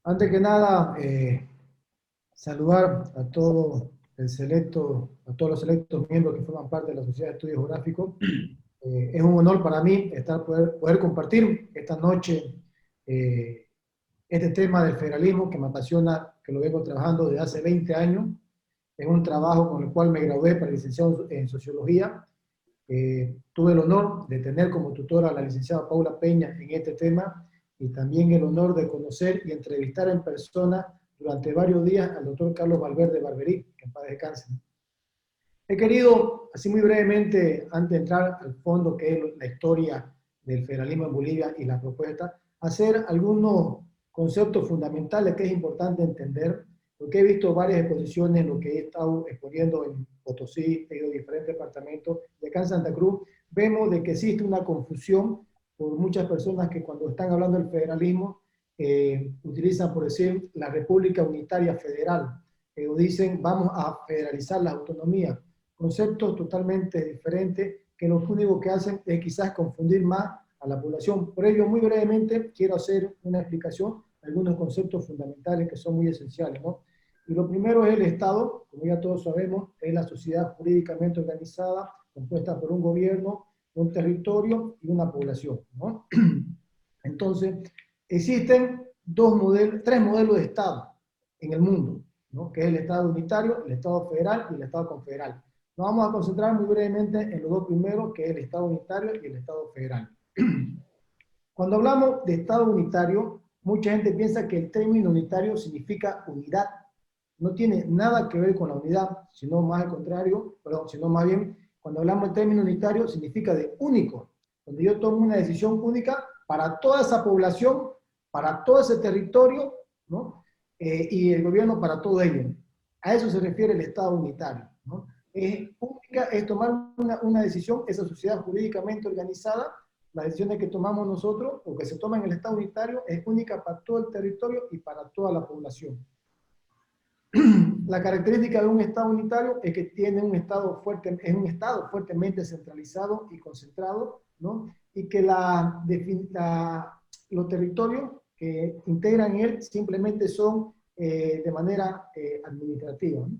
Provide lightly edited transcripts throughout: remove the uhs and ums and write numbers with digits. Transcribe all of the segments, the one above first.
Antes que nada, saludar a todo el selecto, a todos los selectos miembros que forman parte de la Sociedad de Estudios Geográficos. Es un honor para mí poder compartir esta noche eh, este tema del federalismo que me apasiona, que lo vengo trabajando desde hace 20 años. Es un trabajo con el cual me gradué para licenciado en Sociología. Tuve el honor de tener como tutora a la licenciada Paula Peña en este tema y también el honor de conocer y entrevistar en persona durante varios días al doctor Carlos Valverde Barberí, que en paz descanse. He querido, así muy brevemente, antes de entrar al fondo que es la historia del federalismo en Bolivia y la propuesta, hacer algunos conceptos fundamentales que es importante entender, porque he visto varias exposiciones en lo que he estado exponiendo en Potosí, he ido a diferentes departamentos, y acá en Santa Cruz, vemos de que existe una confusión por muchas personas que cuando están hablando del federalismo, utilizan, por decir, la República Unitaria Federal, o dicen vamos a federalizar las autonomías, conceptos totalmente diferentes que lo único que hacen es quizás confundir más a la población. Por ello, muy brevemente, quiero hacer una explicación de algunos conceptos fundamentales que son muy esenciales, ¿no? Y lo primero es el Estado, como ya todos sabemos, es la sociedad jurídicamente organizada, compuesta por un gobierno, un territorio y una población, ¿no? Entonces, existen tres modelos de Estado en el mundo, ¿no? Que es el Estado unitario, el Estado federal y el Estado confederal. Nos vamos a concentrar muy brevemente en los dos primeros, que es el Estado unitario y el Estado federal. Cuando hablamos de Estado unitario, mucha gente piensa que el término unitario significa unidad. No tiene nada que ver con la unidad, sino más al contrario, perdón, sino más bien, cuando hablamos del término unitario, significa de único, donde yo tomo una decisión única para toda esa población, para todo ese territorio, ¿no? Y el gobierno para todo ello. A eso se refiere el Estado unitario, ¿no? Única es tomar una decisión, esa sociedad jurídicamente organizada, las decisiones que tomamos nosotros o que se toman en el Estado unitario es única para todo el territorio y para toda la población. La característica de un Estado unitario es que tiene un Estado fuerte, es un Estado fuertemente centralizado y concentrado, ¿no? Y que los territorios que integran él simplemente son de manera administrativa, ¿no?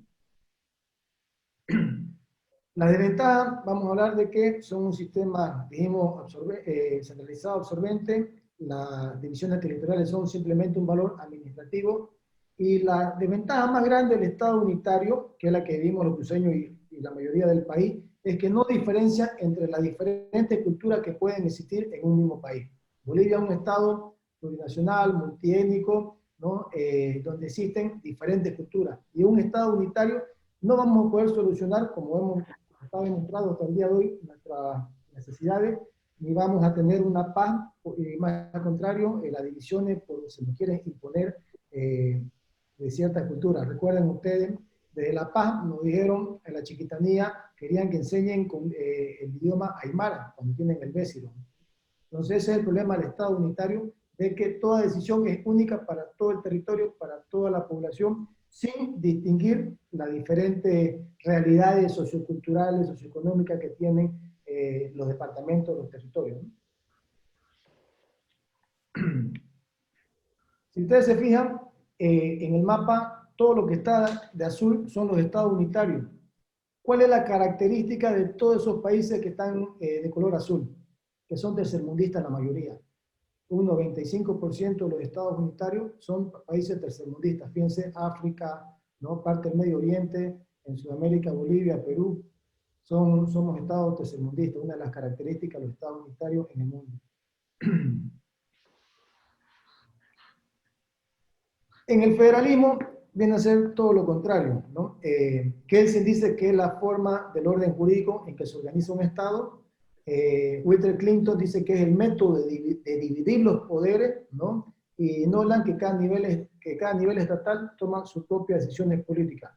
La desventaja, vamos a hablar de que son un sistema, dijimos, centralizado, absorbente, las divisiones territoriales son simplemente un valor administrativo, y la desventaja más grande del Estado unitario, que es la que vivimos los cruceños y la mayoría del país, es que no diferencia entre las diferentes culturas que pueden existir en un mismo país. Bolivia es un Estado plurinacional, multiétnico, ¿no? Donde existen diferentes culturas, y un Estado unitario no vamos a poder solucionar, como hemos está demostrado hasta el día de hoy, nuestras necesidades, ni vamos a tener una paz, y más al contrario, las divisiones por se nos quieren imponer de ciertas culturas. Recuerden ustedes, desde La Paz nos dijeron en la Chiquitanía, querían que enseñen con, el idioma aymara, cuando tienen el bésiro. Entonces ese es el problema del Estado unitario, de que toda decisión es única para todo el territorio, para toda la población, sin distinguir las diferentes realidades socioculturales, socioeconómicas que tienen los departamentos, los territorios, ¿no? Si ustedes se fijan, en el mapa, todo lo que está de azul son los estados unitarios. ¿Cuál es la característica de todos esos países que están de color azul? Que son tercermundistas la mayoría. Un 95% de los estados unitarios son países tercermundistas. Fíjense, África, ¿no? Parte del Medio Oriente, en Sudamérica, Bolivia, Perú, somos estados tercermundistas, una de las características de los estados unitarios en el mundo. En el federalismo viene a ser todo lo contrario, ¿no? Kelsen dice que es la forma del orden jurídico en que se organiza un Estado. Whitney Clinton dice que es el método de dividir los poderes, ¿no? Y Nolan que cada nivel estatal toma sus propias decisiones políticas.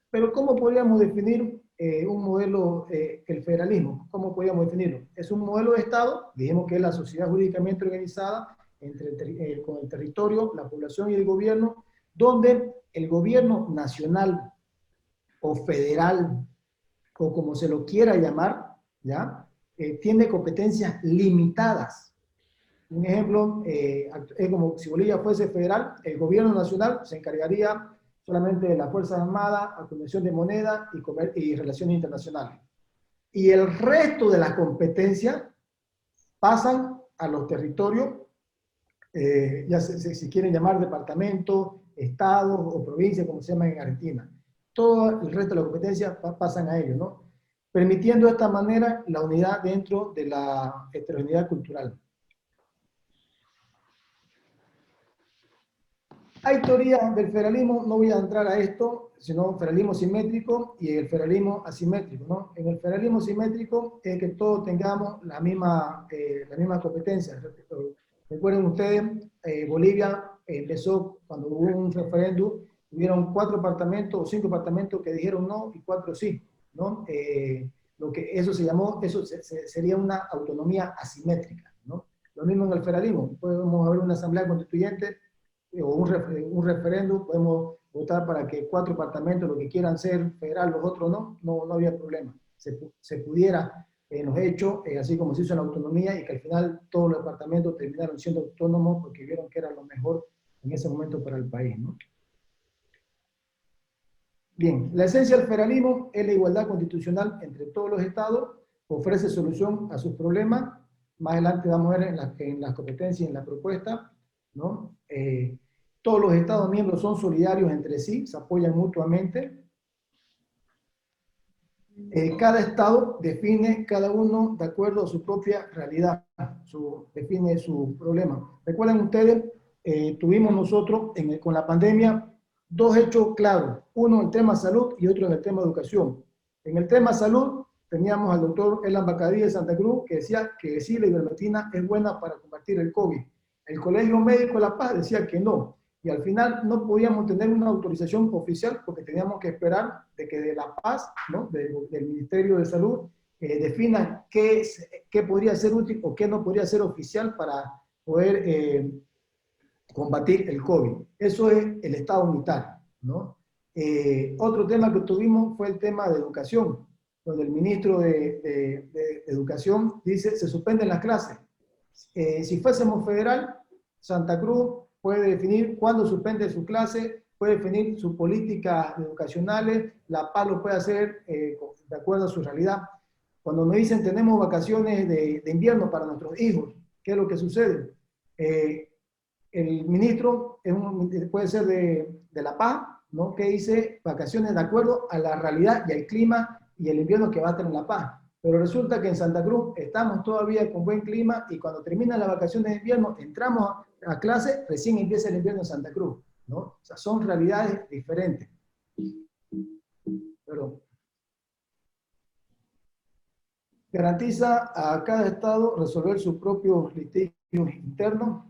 Pero ¿cómo podríamos definir un modelo, el federalismo? ¿Cómo podríamos definirlo? Es un modelo de Estado, dijimos que es la sociedad jurídicamente organizada con el territorio, la población y el gobierno, donde el gobierno nacional o federal, o como se lo quiera llamar, ¿ya? Tiene competencias limitadas, Un ejemplo, es como si Bolivia fuese federal, el gobierno nacional se encargaría solamente de las Fuerzas Armadas, acuñación de moneda y relaciones internacionales. Y el resto de las competencias pasan a los territorios, ya si quieren llamar departamentos, estados o provincias, como se llama en Argentina. Todo el resto de las competencias pasan a ellos, ¿no? Permitiendo de esta manera la unidad dentro de la heterogeneidad cultural. Hay teorías del federalismo, no voy a entrar a esto, sino federalismo simétrico y el federalismo asimétrico, ¿no? En el federalismo simétrico es que todos tengamos la misma competencia. Recuerden ustedes, Bolivia empezó cuando hubo un referéndum, hubieron 4 departamentos o 5 departamentos que dijeron no y 4 sí, ¿no? Lo que eso se llamó, sería una autonomía asimétrica, ¿no? Lo mismo en el federalismo, podemos haber una asamblea constituyente o un referéndum, podemos votar para que 4 departamentos, lo que quieran ser federal, los otros no había problema. Se pudiera en los hechos, así como se hizo en la autonomía, y que al final todos los departamentos terminaron siendo autónomos porque vieron que era lo mejor en ese momento para el país, ¿no? Bien, la esencia del federalismo es la igualdad constitucional entre todos los estados, ofrece solución a sus problemas. Más adelante vamos a ver en las competencias y en la propuesta, ¿no? Todos los estados miembros son solidarios entre sí, se apoyan mutuamente. Cada estado define cada uno de acuerdo a su propia realidad, define su problema. Recuerden ustedes, tuvimos nosotros con la pandemia 2 hechos claros, uno en el tema salud y otro en el tema educación. En el tema salud teníamos al doctor Elan Bacadí de Santa Cruz que decía que sí, la ivermectina es buena para combatir el COVID. El Colegio Médico de La Paz decía que no. Y al final no podíamos tener una autorización oficial porque teníamos que esperar de que de La Paz, ¿no? del Ministerio de Salud, definan qué podría ser útil o qué no podría ser oficial para poder combatir el COVID. Eso es el Estado unitario, ¿no? Otro tema que tuvimos fue el tema de educación, donde el ministro de Educación dice se suspenden las clases. Si fuésemos federal, Santa Cruz puede definir cuándo suspende su clase, puede definir sus políticas educacionales, La Paz lo puede hacer de acuerdo a su realidad. Cuando nos dicen tenemos vacaciones de invierno para nuestros hijos, ¿qué es lo que sucede? El ministro puede ser de La Paz, ¿no? Que dice vacaciones de acuerdo a la realidad y al clima y el invierno que va a tener La Paz. Pero resulta que en Santa Cruz estamos todavía con buen clima y cuando terminan las vacaciones de invierno entramos a clase, recién empieza el invierno en Santa Cruz, ¿no? O sea, son realidades diferentes. Perdón. Garantiza a cada estado resolver sus propios litigios internos.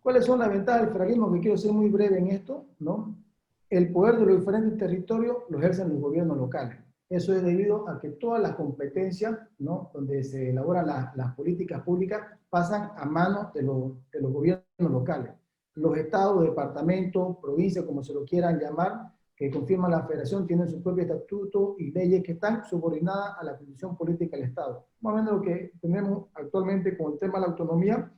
¿Cuáles son las ventajas del federalismo? Que quiero ser muy breve en esto, ¿no? El poder de los diferentes territorios lo ejercen los gobiernos locales. Eso es debido a que todas las competencias, ¿no? Donde se elaboran las políticas públicas pasan a manos de los gobiernos locales. Los estados, departamentos, provincias, como se lo quieran llamar, que confirman la federación, tienen su propio estatuto y leyes que están subordinadas a la condición política del Estado. Más o menos lo que tenemos actualmente con el tema de la autonomía,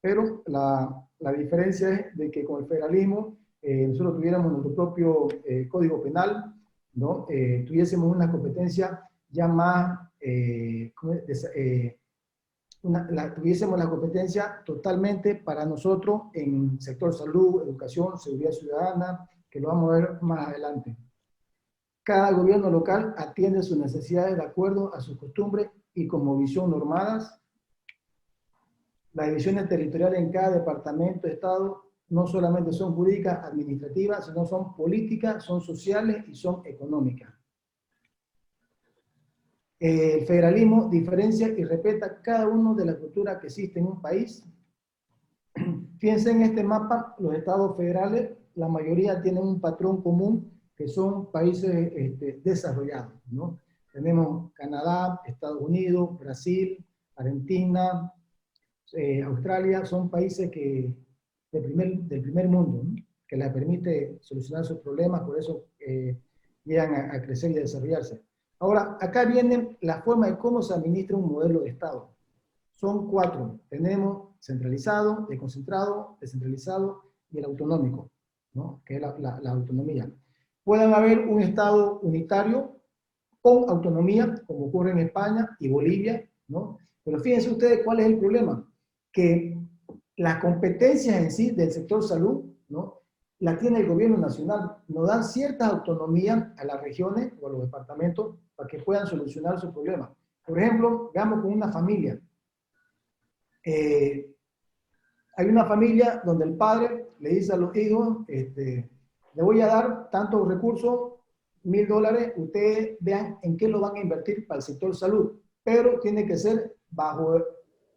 pero la diferencia es de que con el federalismo nosotros tuviéramos nuestro propio código penal, ¿no? Tuviésemos una competencia ya más, tuviésemos la competencia totalmente para nosotros en sector salud, educación, seguridad ciudadana, que lo vamos a ver más adelante. Cada gobierno local atiende sus necesidades de acuerdo a sus costumbres y como visión normadas. Las divisiones territoriales en cada departamento de Estado no solamente son jurídicas, administrativas, sino son políticas, son sociales y son económicas. El federalismo diferencia y respeta cada uno de las culturas que existen en un país. Fíjense en este mapa, los estados federales, la mayoría tienen un patrón común, que son países desarrollados, ¿no? Tenemos Canadá, Estados Unidos, Brasil, Argentina, Australia, son países del primer mundo, ¿no? Que les permite solucionar sus problemas, por eso llegan a crecer y a desarrollarse. Ahora, acá viene la forma de cómo se administra un modelo de Estado. son 4. Tenemos centralizado, desconcentrado, descentralizado y el autonómico, ¿no? Que es la autonomía. Pueden haber un Estado unitario con autonomía, como ocurre en España y Bolivia, ¿no? Pero fíjense ustedes cuál es el problema, que las competencias en sí del sector salud, ¿no? La tiene el gobierno nacional, nos dan cierta autonomía a las regiones o a los departamentos para que puedan solucionar sus problemas. Por ejemplo, veamos con una familia. Hay una familia donde el padre le dice a los hijos, le voy a dar tantos recursos, $1000, ustedes vean en qué lo van a invertir para el sector salud, pero tiene que ser bajo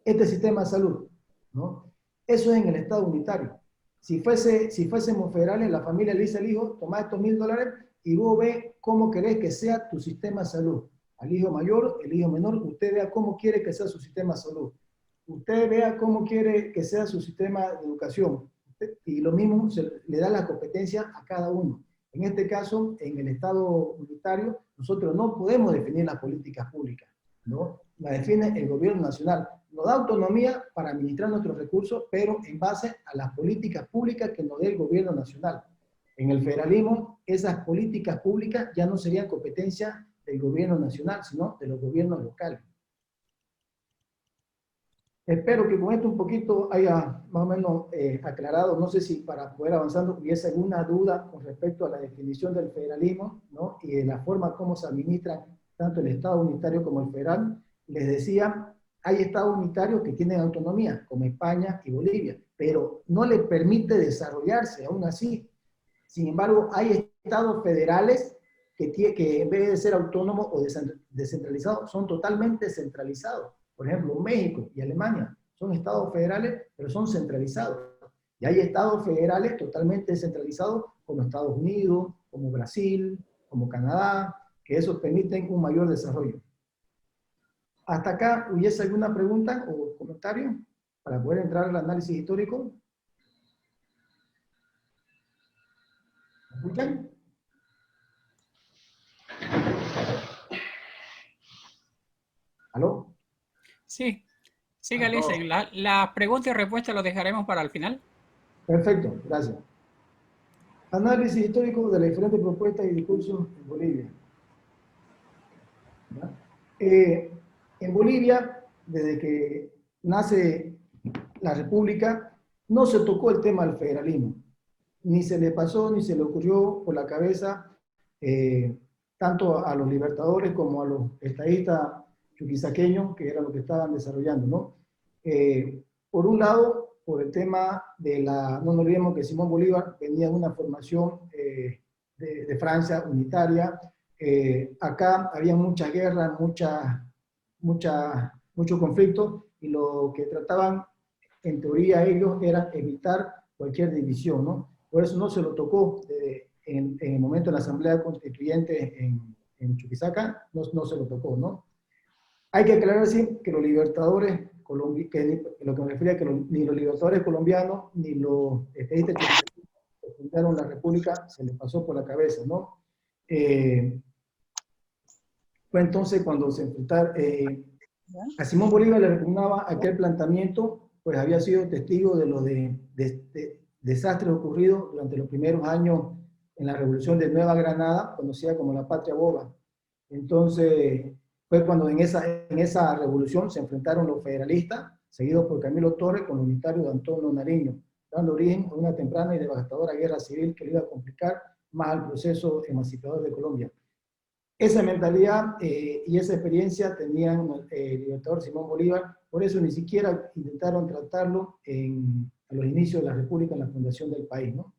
este sistema de salud, ¿no? Eso es en el Estado unitario. Si fuésemos federales, la familia le dice al hijo, toma estos $1000 y vos ve cómo querés que sea tu sistema de salud. Al hijo mayor, el hijo menor, usted vea cómo quiere que sea su sistema de salud. Usted vea cómo quiere que sea su sistema de educación. Y lo mismo le da la competencia a cada uno. En este caso, en el Estado unitario, nosotros no podemos definir las políticas públicas, ¿no? La define el gobierno nacional. Nos da autonomía para administrar nuestros recursos, pero en base a las políticas públicas que nos dé el gobierno nacional. En el federalismo, esas políticas públicas ya no serían competencia del gobierno nacional, sino de los gobiernos locales. Espero que con esto un poquito haya más o menos aclarado, no sé si para poder avanzando hubiese alguna duda con respecto a la definición del federalismo, ¿no? Y de la forma como se administran tanto el Estado unitario como el federal. Les decía, hay Estados unitarios que tienen autonomía, como España y Bolivia, pero no les permite desarrollarse aún así. Sin embargo, hay Estados federales que en vez de ser autónomos o descentralizados, son totalmente centralizados. Por ejemplo, México y Alemania son estados federales, pero son centralizados. Y hay estados federales totalmente descentralizados, como Estados Unidos, como Brasil, como Canadá, que eso permiten un mayor desarrollo. ¿Hasta acá hubiese alguna pregunta o comentario para poder entrar al análisis histórico? ¿Me escuchan? ¿Aló? Sí, siga, Lisen. La pregunta y respuesta lo dejaremos para el final. Perfecto, gracias. Análisis histórico de las diferentes propuestas y discursos en Bolivia. En Bolivia, desde que nace la República, no se tocó el tema del federalismo. Ni se le pasó, ni se le ocurrió por la cabeza, tanto a los libertadores como a los estadistas chuquisaqueños, que era lo que estaban desarrollando, ¿no? Por un lado, por el tema de no nos olvidemos que Simón Bolívar venía de una formación de Francia unitaria. Acá había muchas guerras, muchos conflictos, y lo que trataban, en teoría, ellos era evitar cualquier división, ¿no? Por eso no se lo tocó en el momento de la Asamblea Constituyente en Chuquisaca, no se lo tocó, ¿no? Hay que aclarar sí, que los libertadores, lo que me refería, que ni los libertadores colombianos ni los estadistas que fundaron la República se les pasó por la cabeza, ¿no? Fue entonces cuando se enfrentaron, a Simón Bolívar le repugnaba aquel planteamiento, pues había sido testigo de los desastres ocurridos durante los primeros años en la Revolución de Nueva Granada, conocida como la Patria Boba. Entonces, fue cuando en esa revolución se enfrentaron los federalistas, seguidos por Camilo Torres, con los unitarios de Antonio Nariño, dando origen a una temprana y devastadora guerra civil que le iba a complicar más al proceso emancipador de Colombia. Esa mentalidad y esa experiencia tenían el libertador Simón Bolívar, por eso ni siquiera intentaron tratarlo a los inicios de la República, en la fundación del país, ¿no?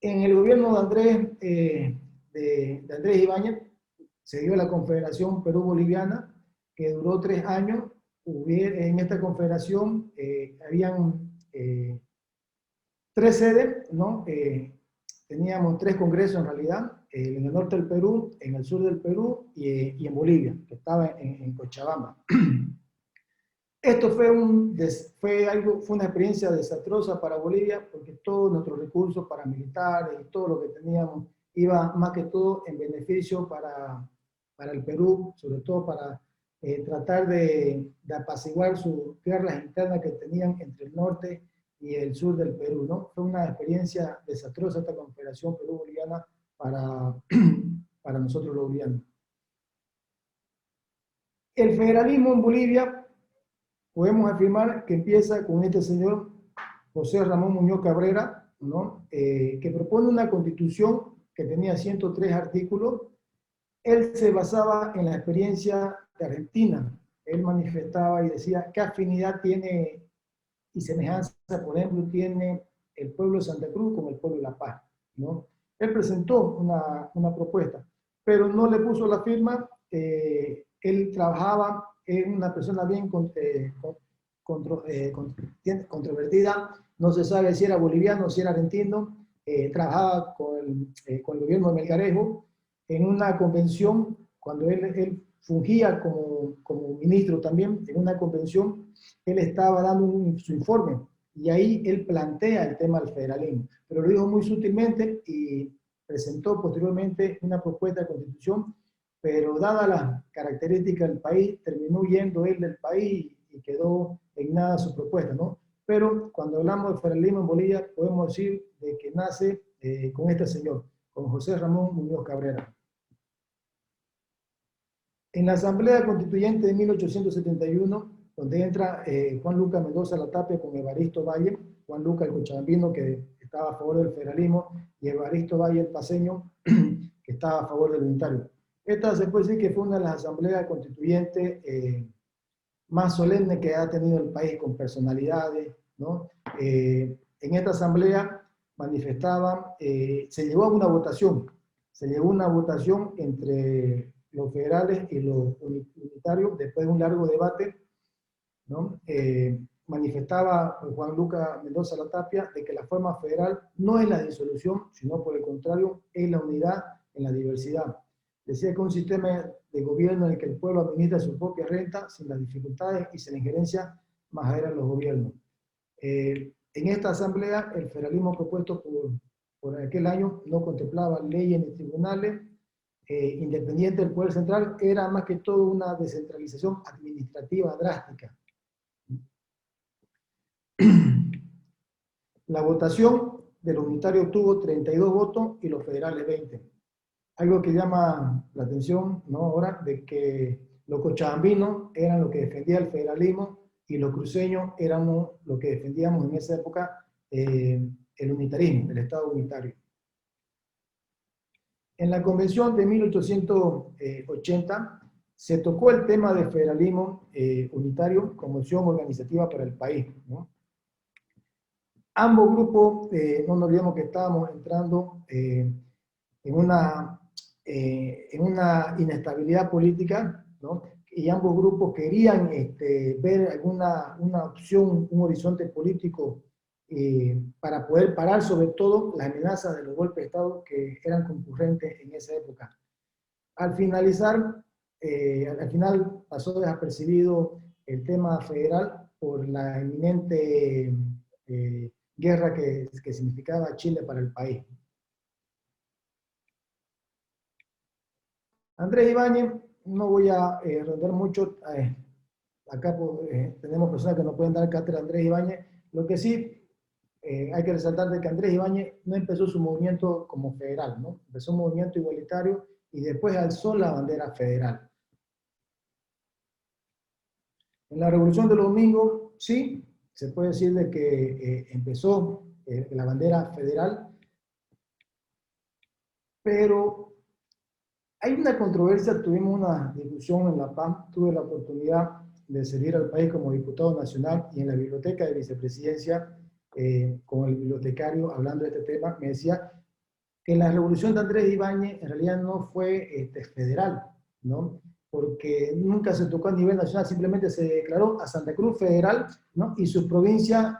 En el gobierno de Andrés Ibáñez se dio la Confederación Perú-Boliviana, que duró 3 años. En esta confederación habían 3 sedes, ¿no? Teníamos 3 congresos en realidad, en el norte del Perú, en el sur del Perú y en Bolivia, que estaba en Cochabamba. Esto fue una experiencia desastrosa para Bolivia, porque todos nuestros recursos paramilitares y todo lo que teníamos iba más que todo en beneficio para el Perú, sobre todo para tratar de apaciguar sus guerras internas que tenían entre el norte y el sur del Perú, ¿no? Fue una experiencia desastrosa esta Confederación Perú-Boliviana para, para nosotros los bolivianos. El federalismo en Bolivia, podemos afirmar que empieza con este señor José Ramón Muñoz Cabrera, ¿no? Que propone una constitución que tenía 103 artículos. Él se basaba en la experiencia de Argentina. Él manifestaba y decía qué afinidad tiene y semejanza, por ejemplo, tiene el pueblo de Santa Cruz con el pueblo de La Paz, ¿no? Él presentó una propuesta, pero no le puso la firma. Él trabajaba, en una persona bien controvertida, no se sabe si era boliviano, si era argentino, trabajaba con el gobierno de Melgarejo en una convención, cuando él fungía como ministro también, en una convención, él estaba dando su informe y ahí él plantea el tema del federalismo, pero lo dijo muy sutilmente y presentó posteriormente una propuesta de constitución, pero dada las características del país, terminó huyendo él del país y quedó en nada su propuesta, ¿no? Pero cuando hablamos de federalismo en Bolivia, podemos decir de que nace con este señor, con José Ramón Muñoz Cabrera. En la Asamblea Constituyente de 1871, donde entra Juan Lucas Mendoza Latapia con Evaristo Valle, Juan Lucas el cochabambino que estaba a favor del federalismo, y Evaristo Valle el paceño que estaba a favor del unitario. Esta se puede decir que fue una de las asambleas constituyentes más solemnes que ha tenido el país, con personalidades, ¿no? En esta asamblea manifestaban, se llevó a una votación entre los federales y los unitarios, después de un largo debate, ¿no? Manifestaba Juan Lucas Mendoza Latapia de que la forma federal no es la disolución, sino por el contrario, es la unidad en la diversidad. Decía que un sistema de gobierno en el que el pueblo administra su propia renta sin las dificultades y sin la injerencia majadera de los gobiernos. En esta asamblea, el federalismo propuesto por aquel año no contemplaba leyes ni tribunales, independiente del poder central, era más que todo una descentralización administrativa drástica. La votación de los unitarios tuvo 32 votos y los federales 20. Algo que llama la atención, ¿no? Ahora, de que los cochabambinos eran los que defendían el federalismo y los cruceños éramos los que defendíamos en esa época el unitarismo, el Estado unitario. En la convención de 1880 se tocó el tema del federalismo unitario como opción organizativa para el país, ¿no? Ambos grupos, no nos olvidemos que estábamos entrando en una inestabilidad política, ¿no? Y ambos grupos querían ver una opción, un horizonte político para poder parar sobre todo las amenazas de los golpes de Estado que eran concurrentes en esa época. Al final pasó desapercibido el tema federal por la inminente guerra que significaba Chile para el país. Andrés Ibáñez, no voy a rondar mucho, acá tenemos personas que no pueden dar cátedra a Andrés Ibáñez, lo que sí hay que resaltar de que Andrés Ibáñez no empezó su movimiento como federal, ¿no? Empezó un movimiento igualitario y después alzó la bandera federal. En la Revolución de los Domingos, sí, se puede decir de que empezó la bandera federal, pero hay una controversia. Tuvimos una discusión en La Paz, tuve la oportunidad de servir al país como diputado nacional y en la biblioteca de vicepresidencia, con el bibliotecario hablando de este tema, me decía que la revolución de Andrés Ibáñez en realidad no fue federal, ¿no? Porque nunca se tocó a nivel nacional, simplemente se declaró a Santa Cruz federal, ¿no? Y sus provincias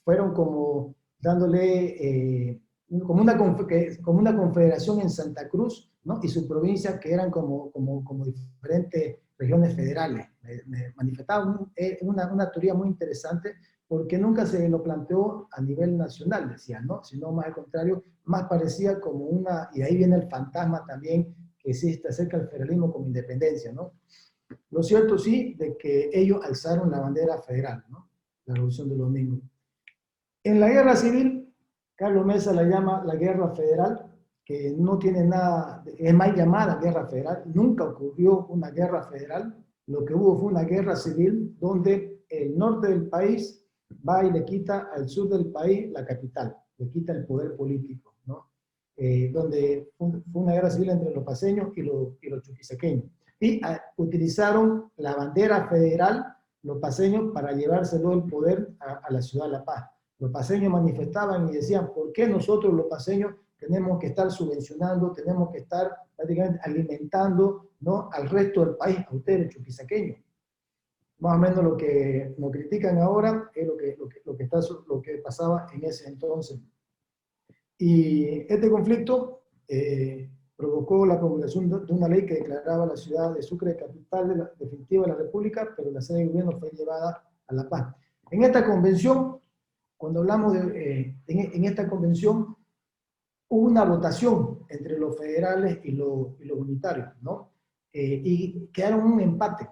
fueron como dándole como una confederación en Santa Cruz, ¿no? Y sus provincias que eran como diferentes regiones federales. Me manifestaba una teoría muy interesante, porque nunca se lo planteó a nivel nacional, decía, ¿no? Sino más al contrario, más parecía como y ahí viene el fantasma también existe acerca del federalismo como independencia, ¿no? Lo cierto sí, de que ellos alzaron la bandera federal, ¿no? La Revolución del Domingo. En la guerra civil, Carlos Mesa la llama la guerra federal, que no tiene nada, es mal llamada guerra federal, nunca ocurrió una guerra federal, lo que hubo fue una guerra civil donde el norte del país va y le quita al sur del país la capital, le quita el poder político, ¿no? Donde fue una guerra civil entre los paceños y los chuquisaqueños. Y utilizaron la bandera federal, los paceños, para llevárselo el poder a la ciudad de La Paz. Los paceños manifestaban y decían, ¿por qué nosotros los paceños tenemos que estar subvencionando, tenemos que estar prácticamente alimentando, ¿no?, al resto del país, a ustedes los chuquisaqueños? Más o menos lo que nos critican ahora es lo que pasaba en ese entonces. Y este conflicto provocó la promulgación de una ley que declaraba la ciudad de Sucre capital definitiva de la República, pero la sede de gobierno fue llevada a La Paz. En esta convención, cuando hablamos en esta convención, hubo una votación entre los federales y los unitarios, ¿no? Y quedaron un empate.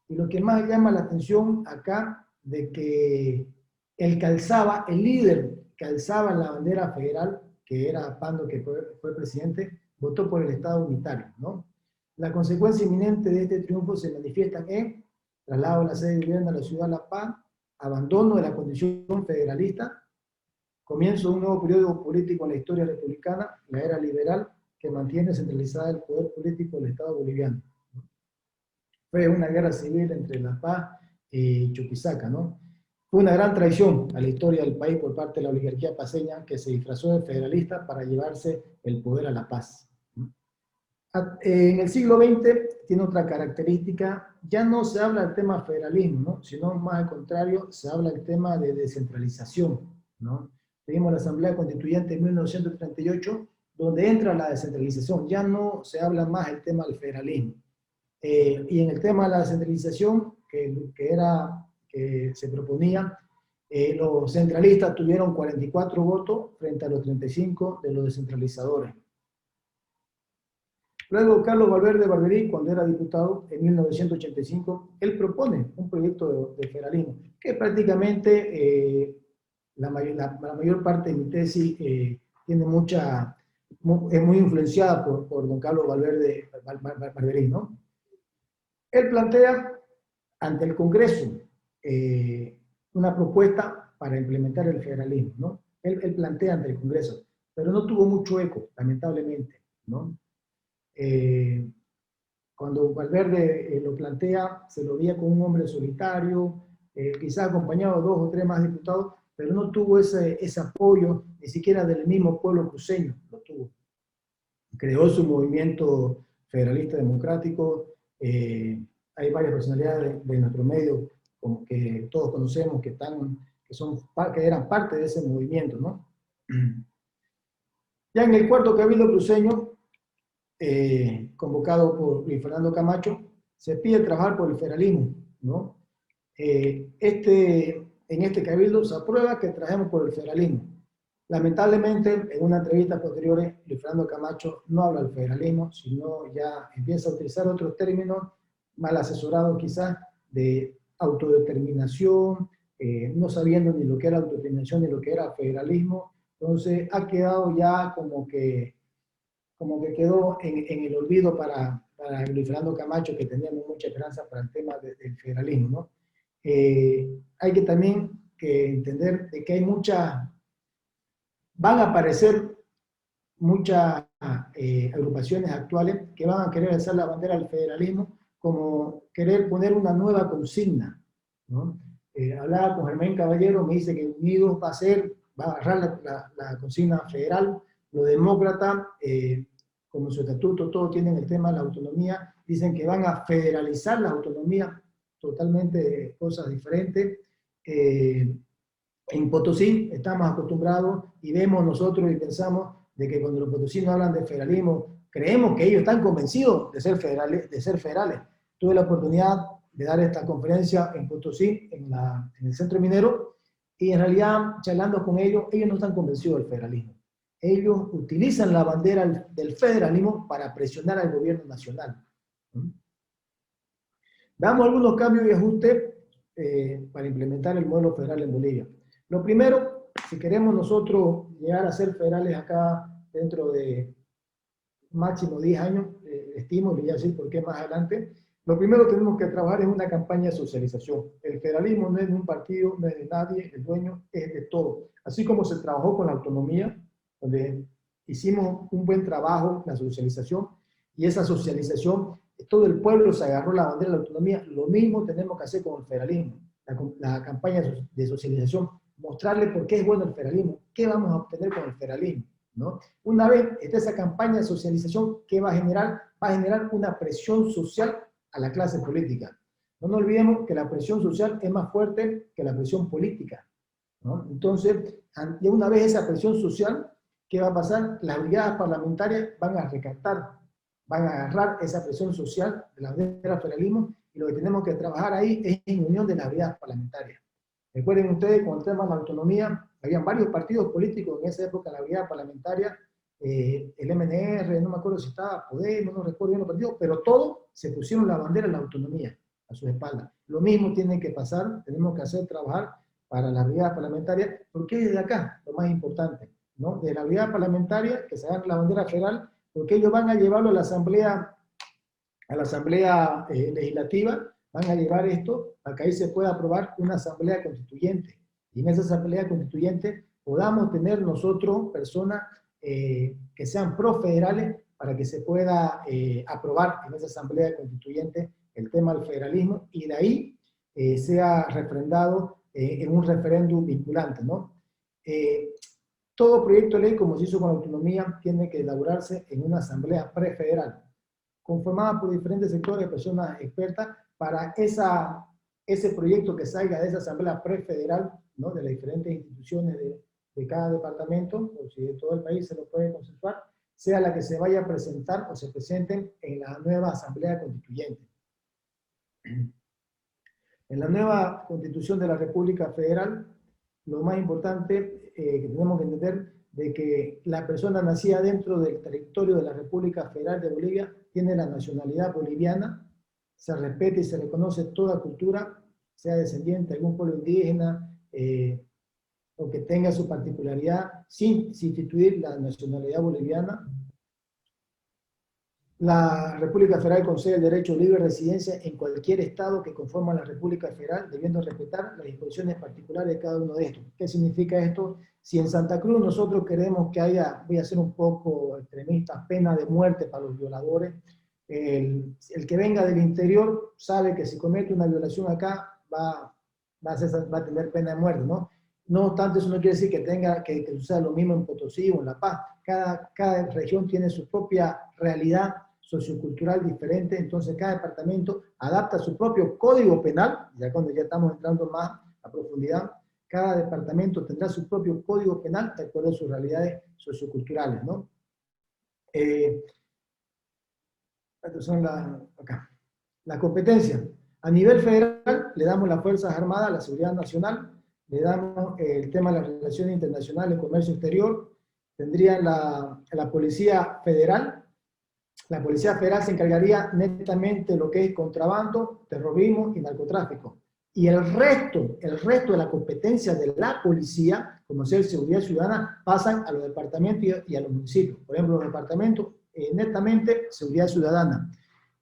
Y lo que más llama la atención acá, de que el líder que alzaba la bandera federal, que era Pando, que fue presidente, votó por el Estado unitario, ¿no? La consecuencia inminente de este triunfo se manifiesta en traslado de la sede de gobierno a la ciudad de La Paz, abandono de la condición federalista, comienzo de un nuevo periodo político en la historia republicana, la era liberal, que mantiene centralizada el poder político del Estado boliviano. Fue una guerra civil entre La Paz y Chuquisaca, ¿no? Fue una gran traición a la historia del país por parte de la oligarquía paceña, que se disfrazó de federalista para llevarse el poder a La Paz. En el siglo XX tiene otra característica, ya no se habla del tema federalismo, ¿no?, sino más al contrario, se habla del tema de descentralización, ¿no? Tuvimos la Asamblea Constituyente en 1938, donde entra la descentralización, ya no se habla más del tema del federalismo. Y en el tema de la descentralización, que se proponía, los centralistas tuvieron 44 votos frente a los 35 de los descentralizadores. Luego, Carlos Valverde Barberí, cuando era diputado en 1985, él propone un proyecto de federalismo, que prácticamente la mayor parte de mi tesis tiene es muy influenciada por don Carlos Valverde Barberí, ¿no? Él plantea ante el Congreso una propuesta para implementar el federalismo, ¿no? Él plantea ante el Congreso, pero no tuvo mucho eco, lamentablemente, ¿no? Cuando Valverde lo plantea, se lo veía como un hombre solitario, quizás acompañado de 2 o 3 más diputados, pero no tuvo ese apoyo, ni siquiera del mismo pueblo cruceño lo tuvo. Creó su movimiento federalista democrático, hay varias personalidades de nuestro medio, como que todos conocemos, que eran parte de ese movimiento, ¿no? Ya en el cuarto Cabildo cruceño, convocado por Luis Fernando Camacho, se pide trabajar por el federalismo, ¿no? En este cabildo se aprueba que trabajemos por el federalismo. Lamentablemente, en una entrevista posterior, Luis Fernando Camacho no habla del federalismo, sino ya empieza a utilizar otros términos, mal asesorados quizás, de autodeterminación, no sabiendo ni lo que era autodeterminación ni lo que era federalismo. Entonces ha quedado ya como que quedó en el olvido para Luis Fernando Camacho, que teníamos mucha esperanza para el tema del federalismo, ¿no? Hay que también entender de que van a aparecer muchas agrupaciones actuales que van a querer alzar la bandera del federalismo, como querer poner una nueva consigna, ¿no? Hablaba con Germán Caballero, me dice que Unidos va a agarrar la consigna federal. Los demócratas, como su estatuto, todos tienen el tema de la autonomía, dicen que van a federalizar la autonomía, totalmente cosas diferentes. En Potosí estamos acostumbrados y vemos nosotros y pensamos de que cuando los potosinos hablan de federalismo, creemos que ellos están convencidos de ser federales. Tuve la oportunidad de dar esta conferencia en Potosí, en el centro minero, y en realidad, charlando con ellos no están convencidos del federalismo. ellos utilizan la bandera del federalismo para presionar al gobierno nacional. Veamos algunos cambios y ajustes para implementar el modelo federal en Bolivia. Lo primero, si queremos nosotros llegar a ser federales acá dentro de máximo 10 años, estimo, y voy a decir por qué más adelante, lo primero que tenemos que trabajar es una campaña de socialización. El federalismo no es de un partido, no es de nadie, el dueño es de todo. Así como se trabajó con la autonomía, donde hicimos un buen trabajo, la socialización, y esa socialización, todo el pueblo se agarró la bandera de la autonomía, lo mismo tenemos que hacer con el federalismo, la campaña de socialización, mostrarle por qué es bueno el federalismo, qué vamos a obtener con el federalismo, ¿no? Una vez esté esa campaña de socialización, ¿qué va a generar? Va a generar una presión social a la clase política. No nos olvidemos que la presión social es más fuerte que la presión política, ¿no? Entonces, y una vez esa presión social, ¿qué va a pasar? Las brigadas parlamentarias van a recatar, van a agarrar esa presión social de la bandera del federalismo, y lo que tenemos que trabajar ahí es en unión de las brigadas parlamentarias. Recuerden ustedes, con el tema de la autonomía, habían varios partidos políticos en esa época, la brigada parlamentaria, el MNR, no me acuerdo si estaba Podemos, no recuerdo bien los partidos, pero todos se pusieron la bandera de la autonomía a su espalda. Lo mismo tiene que pasar, tenemos que hacer trabajar para la brigada parlamentaria, porque es de acá lo más importante, ¿no? De la brigada parlamentaria, que se haga la bandera federal, porque ellos van a llevarlo a la asamblea legislativa, van a llevar esto para que ahí se pueda aprobar una asamblea constituyente. Y en esa asamblea constituyente podamos tener nosotros personas que sean profederales para que se pueda aprobar en esa asamblea constituyente el tema del federalismo y de ahí sea refrendado en un referéndum vinculante, ¿no? Todo proyecto de ley, como se hizo con la autonomía, tiene que elaborarse en una asamblea prefederal, conformada por diferentes sectores de personas expertas para ese proyecto que salga de esa asamblea prefederal, ¿no? De las diferentes instituciones de cada departamento, o si de todo el país se lo puede consensuar, sea la que se vaya a presentar o se presenten en la nueva asamblea constituyente. En la nueva constitución de la República Federal, lo más importante que tenemos que entender de que la persona nacida dentro del territorio de la República Federal de Bolivia tiene la nacionalidad boliviana, se respeta y se reconoce toda cultura, sea descendiente de algún pueblo indígena, o que tenga su particularidad, sin sustituir la nacionalidad boliviana. La República Federal concede el derecho a libre residencia en cualquier estado que conforma la República Federal, debiendo respetar las disposiciones particulares de cada uno de estos. ¿Qué significa esto? Si en Santa Cruz nosotros queremos que haya, voy a ser un poco extremista, pena de muerte para los violadores, el que venga del interior sabe que si comete una violación acá va a tener pena de muerte, ¿no? No obstante, eso no quiere decir que tenga que suceda lo mismo en Potosí o en La Paz. Cada región tiene su propia realidad sociocultural diferente, entonces cada departamento adapta su propio código penal, ya cuando ya estamos entrando más a profundidad, cada departamento tendrá su propio código penal de acuerdo a sus realidades socioculturales, ¿no? Estas son la competencia. A nivel federal le damos las Fuerzas Armadas, la Seguridad Nacional, le damos el tema de las relaciones internacionales, el comercio exterior, tendría la Policía Federal. La Policía Federal se encargaría netamente de lo que es contrabando, terrorismo y narcotráfico. Y el resto de la competencia de la policía, como ser seguridad ciudadana, pasan a los departamentos y a los municipios. Por ejemplo, los departamentos, netamente seguridad ciudadana.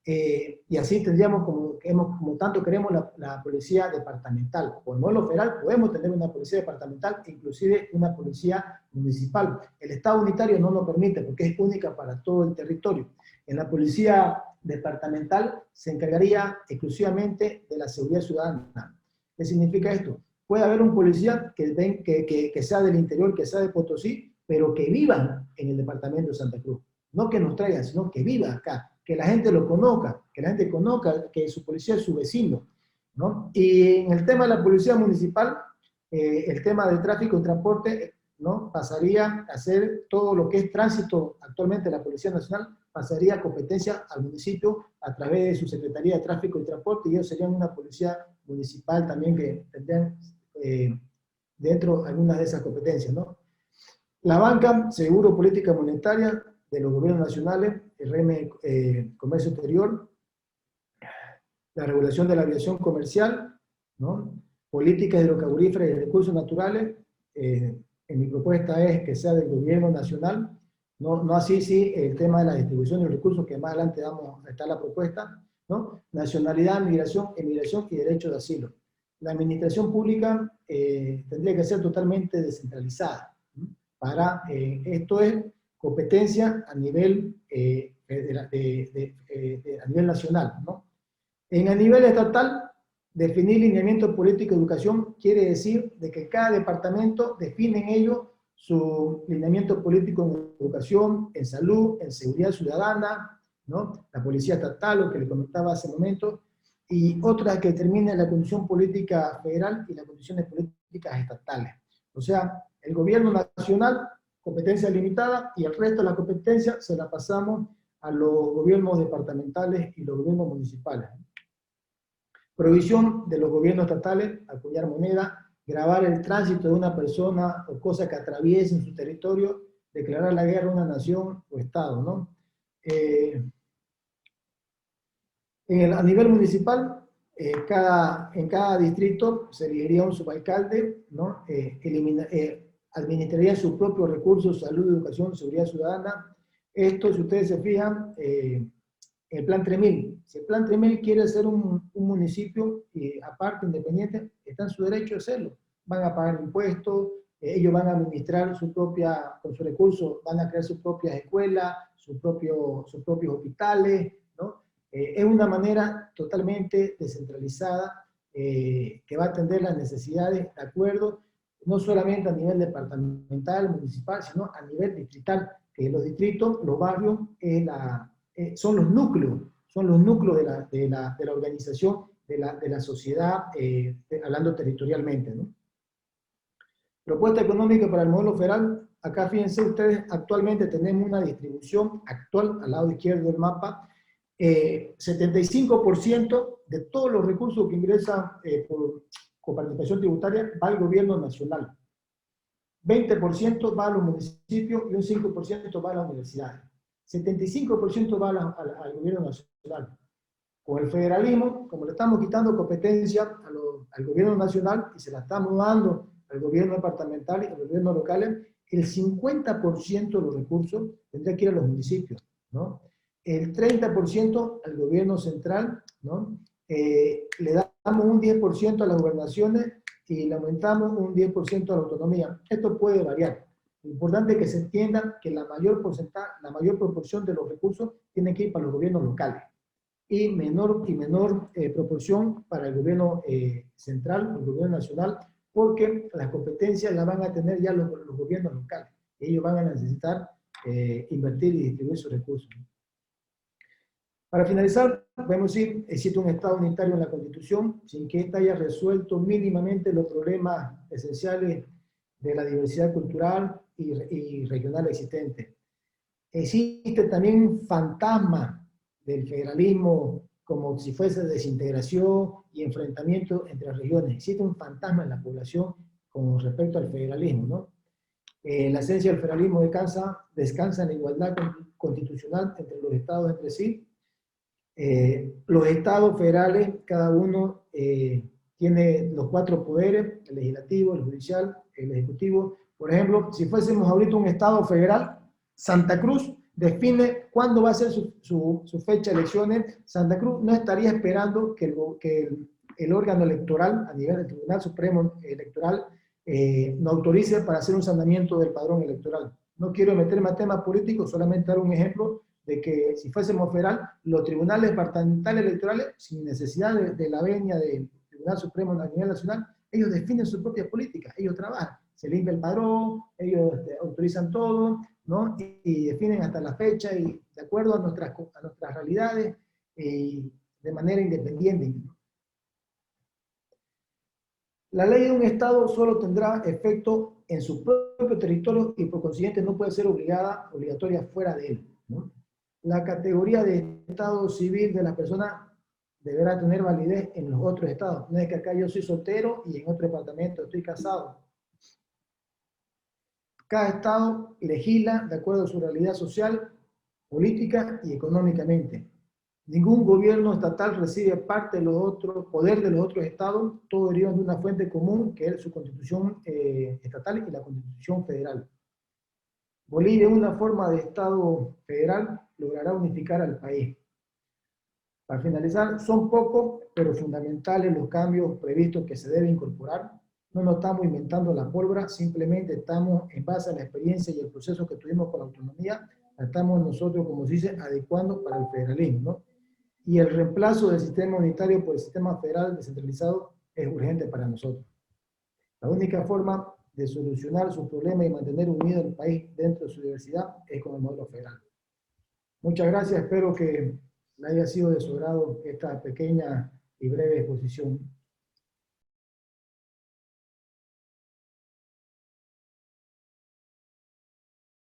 Y así tendríamos, como tanto queremos, la policía departamental. Con el modelo federal podemos tener una policía departamental, inclusive una policía municipal. El Estado unitario no lo permite porque es única para todo el territorio. En la policía departamental se encargaría exclusivamente de la seguridad ciudadana. ¿Qué significa esto? Puede haber un policía que sea del interior, que sea de Potosí, pero que viva en el departamento de Santa Cruz. No que nos traiga, sino que viva acá, que la gente lo conozca, que la gente conozca que su policía es su vecino, ¿no? Y en el tema de la policía municipal, el tema del tráfico y transporte, ¿no? Pasaría a ser todo lo que es tránsito, actualmente la Policía Nacional pasaría a competencia al municipio a través de su Secretaría de Tráfico y Transporte, y ellos serían una policía municipal también que tendrían dentro algunas de esas competencias, ¿no? La banca, seguro, política monetaria de los gobiernos nacionales, el régimen comercio exterior, la regulación de la aviación comercial, ¿no? Políticas hidrocarburíferas y recursos naturales. En mi propuesta es que sea del gobierno nacional, no así sí el tema de la distribución de los recursos, que más adelante vamos a estar la propuesta, ¿no? Nacionalidad, migración, emigración y derecho de asilo. La administración pública tendría que ser totalmente descentralizada, ¿no? Esto es competencia a nivel, a nivel nacional, ¿no? A nivel estatal, definir lineamiento político de educación quiere decir de que cada departamento define en ello su lineamiento político en educación, en salud, en seguridad ciudadana, ¿no? La policía estatal, lo que le comentaba hace un momento, y otra que determine la condición política federal y las condiciones políticas estatales. O sea, el gobierno nacional, competencia limitada, y el resto de la competencia se la pasamos a los gobiernos departamentales y los gobiernos municipales. Prohibición de los gobiernos estatales, acuñar moneda, grabar el tránsito de una persona o cosa que atraviese en su territorio, declarar la guerra a una nación o estado, ¿no? A nivel municipal, en cada distrito se elegiría un subalcalde, ¿no? Administraría sus propios recursos, salud, educación, seguridad ciudadana. Esto, si ustedes se fijan, el Plan 3000. Si el Plan 3000 quiere ser un municipio aparte, independiente, está en su derecho de hacerlo. Van a pagar impuestos, ellos van a administrar con sus recursos, van a crear sus propias escuelas, sus propios hospitales, ¿no? Es una manera totalmente descentralizada que va a atender las necesidades de acuerdo, no solamente a nivel departamental, municipal, sino a nivel distrital, que los distritos, los barrios, son los núcleos de la organización, de la sociedad, hablando territorialmente, ¿no? Propuesta económica para el modelo federal. Acá fíjense ustedes, actualmente tenemos una distribución actual, al lado izquierdo del mapa, 75% de todos los recursos que ingresan con participación tributaria va al gobierno nacional. 20% va a los municipios y un 5% va a las universidades. 75% va al gobierno nacional. Con el federalismo, como le estamos quitando competencia al gobierno nacional y se la estamos dando al gobierno departamental y a los gobiernos locales, el 50% de los recursos tendría que ir a los municipios, ¿no? El 30% al gobierno central, ¿no? Le damos un 10% a las gobernaciones y le aumentamos un 10% a la autonomía. Esto puede variar. Lo importante es que se entienda que la mayor proporción de los recursos tiene que ir para los gobiernos locales y menor proporción para el gobierno central, el gobierno nacional, porque las competencias las van a tener ya los gobiernos locales. Ellos van a necesitar invertir y distribuir sus recursos. Para finalizar, podemos decir, existe un Estado unitario en la Constitución, sin que ésta haya resuelto mínimamente los problemas esenciales de la diversidad cultural y regional existente. Existe también un fantasma del federalismo, como si fuese desintegración y enfrentamiento entre regiones. Existe un fantasma en la población con respecto al federalismo, ¿no? La esencia del federalismo descansa en la igualdad constitucional entre los estados entre sí. Los estados federales, cada uno tiene los 4 poderes, el legislativo, el judicial, el ejecutivo. Por ejemplo, si fuésemos ahorita un estado federal, Santa Cruz define cuándo va a ser su fecha de elecciones. Santa Cruz no estaría esperando que el órgano electoral, a nivel del Tribunal Supremo Electoral, no autorice para hacer un sanamiento del padrón electoral. No quiero meterme a temas políticos, solamente dar un ejemplo de que si fuésemos federal, los tribunales departamentales electorales, sin necesidad de la venia del Tribunal Supremo a nivel nacional, ellos definen sus propias políticas, ellos trabajan, se limpia el padrón, ellos autorizan todo, ¿no? Y definen hasta la fecha y de acuerdo a nuestras realidades de manera independiente. La ley de un Estado solo tendrá efecto en su propio territorio y por consiguiente no puede ser obligatoria fuera de él, ¿no? La categoría de Estado civil de la persona deberá tener validez en los otros estados. No es que acá yo soy soltero y en otro departamento estoy casado. Cada estado legisla de acuerdo a su realidad social, política y económicamente. Ningún gobierno estatal recibe parte de los otros, poder de los otros estados, todo deriva de una fuente común que es su constitución estatal y la constitución federal. Bolivia, una forma de estado federal, logrará unificar al país. Para finalizar, son pocos, pero fundamentales los cambios previstos que se deben incorporar. No nos estamos inventando la pólvora, simplemente estamos, en base a la experiencia y el proceso que tuvimos con la autonomía, la estamos nosotros, como se dice, adecuando para el federalismo, ¿no? Y el reemplazo del sistema unitario por el sistema federal descentralizado es urgente para nosotros. La única forma de solucionar sus problemas y mantener unido el país dentro de su diversidad es con el modelo federal. Muchas gracias, espero que le haya sido de su agrado esta pequeña y breve exposición.